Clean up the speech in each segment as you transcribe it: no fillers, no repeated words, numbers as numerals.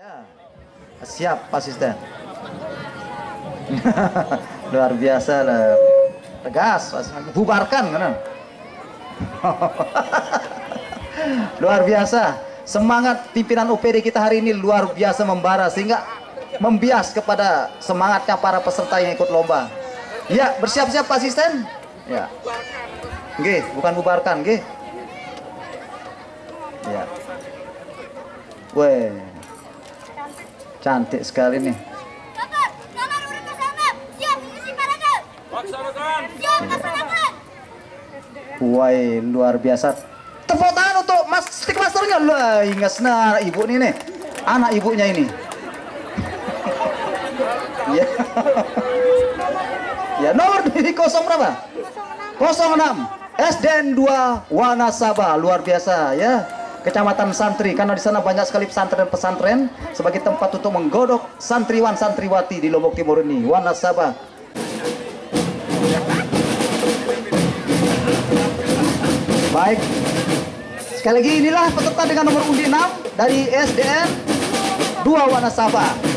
Ya, siap asisten. Luar biasa lah, tegas, bubarkan kan? Luar biasa, semangat pimpinan UPD kita hari ini luar biasa membara sehingga membias kepada semangatnya para peserta yang ikut lomba. Ya, bersiap-siap Pak Asisten. Ya, G, bukan bubarkan, G. Ya, weh. Cantik sekali nih. Woi, luar biasa. Tepuk tangan untuk Mas Stick Masternya. Lah, ingasna ibu nih, anak ibunya ini. Ya. Ya, nomor di 0 berapa? 06. SDN 2 Wanasaba, luar biasa ya. Kecamatan Santri, karena di sana banyak sekali pesantren-pesantren sebagai tempat untuk menggodok santriwan santriwati di Lombok Timur ini. Wanasaba. Baik. Sekali lagi inilah peserta dengan nomor undi 6 dari SDN 2 Wanasaba.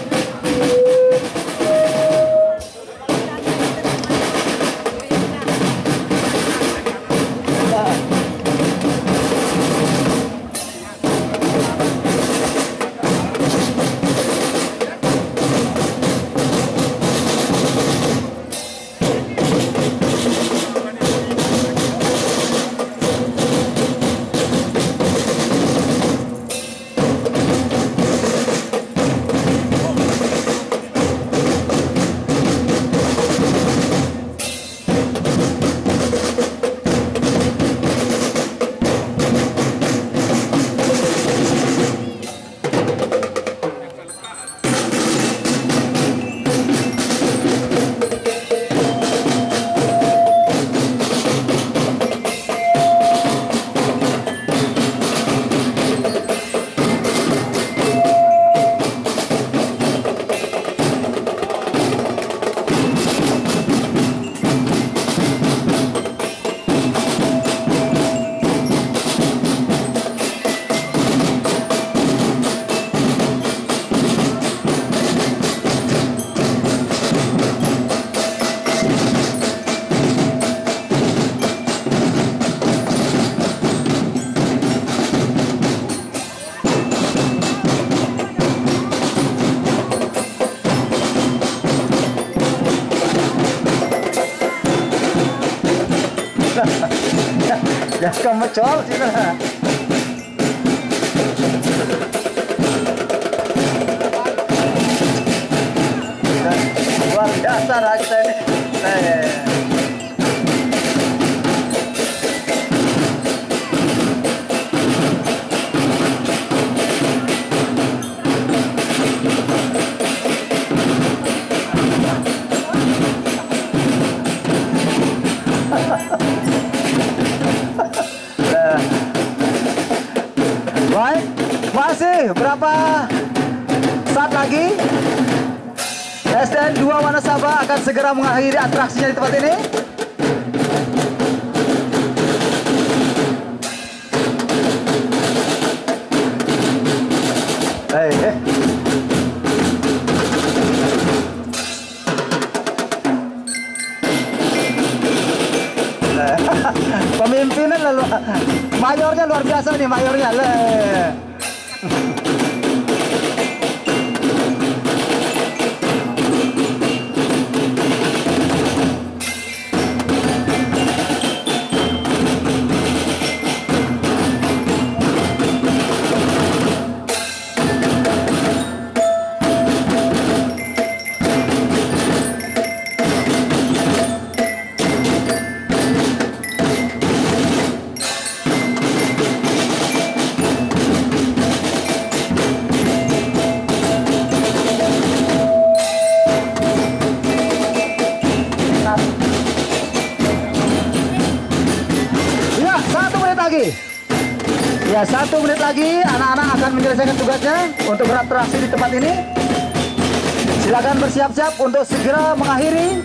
Jangan mecol sih lah. Luar biasa lah kita ini. Baik, masih berapa saat lagi SDN 2 Wanasaba akan segera mengakhiri atraksinya di tempat ini. Pemimpinnya lalu mayornya luar biasa nih, mayornya Ya, 1 menit lagi anak-anak akan menyelesaikan tugasnya untuk beratraksi di tempat ini. Silakan bersiap-siap untuk segera mengakhiri.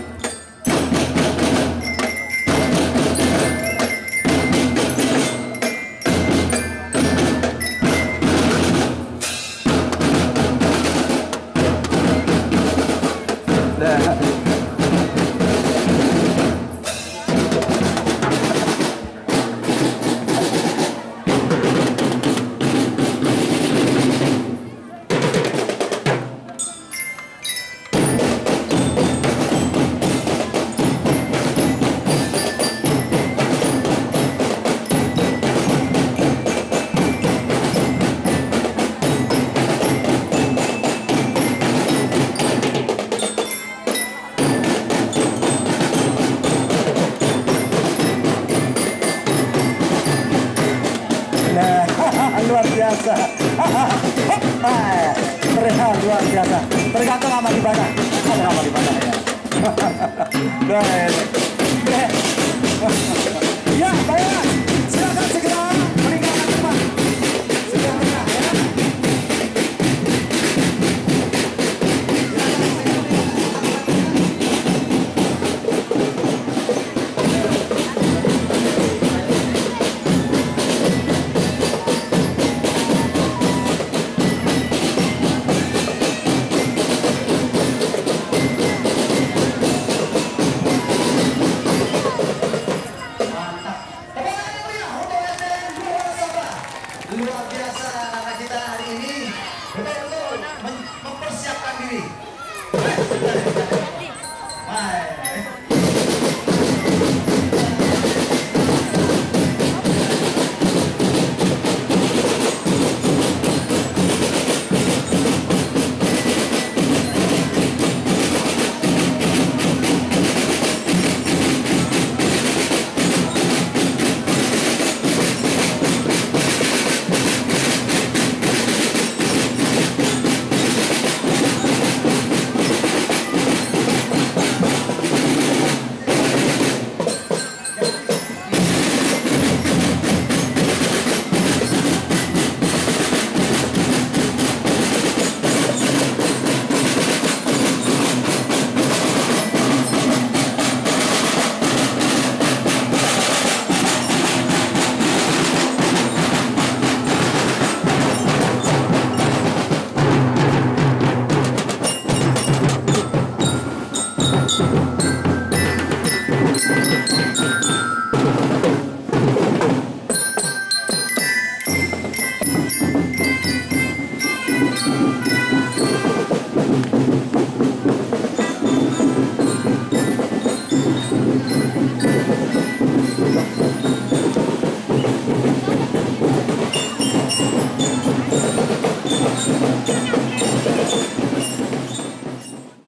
Luar biasa. Tergantung amal ibadah. Ada amal ibadah ya. Ya, baiklah. Silakan segera meninggalkan tempat. Segera ya. Luar biasa anak-anak kita hari ini betul-betul mempersiapkan diri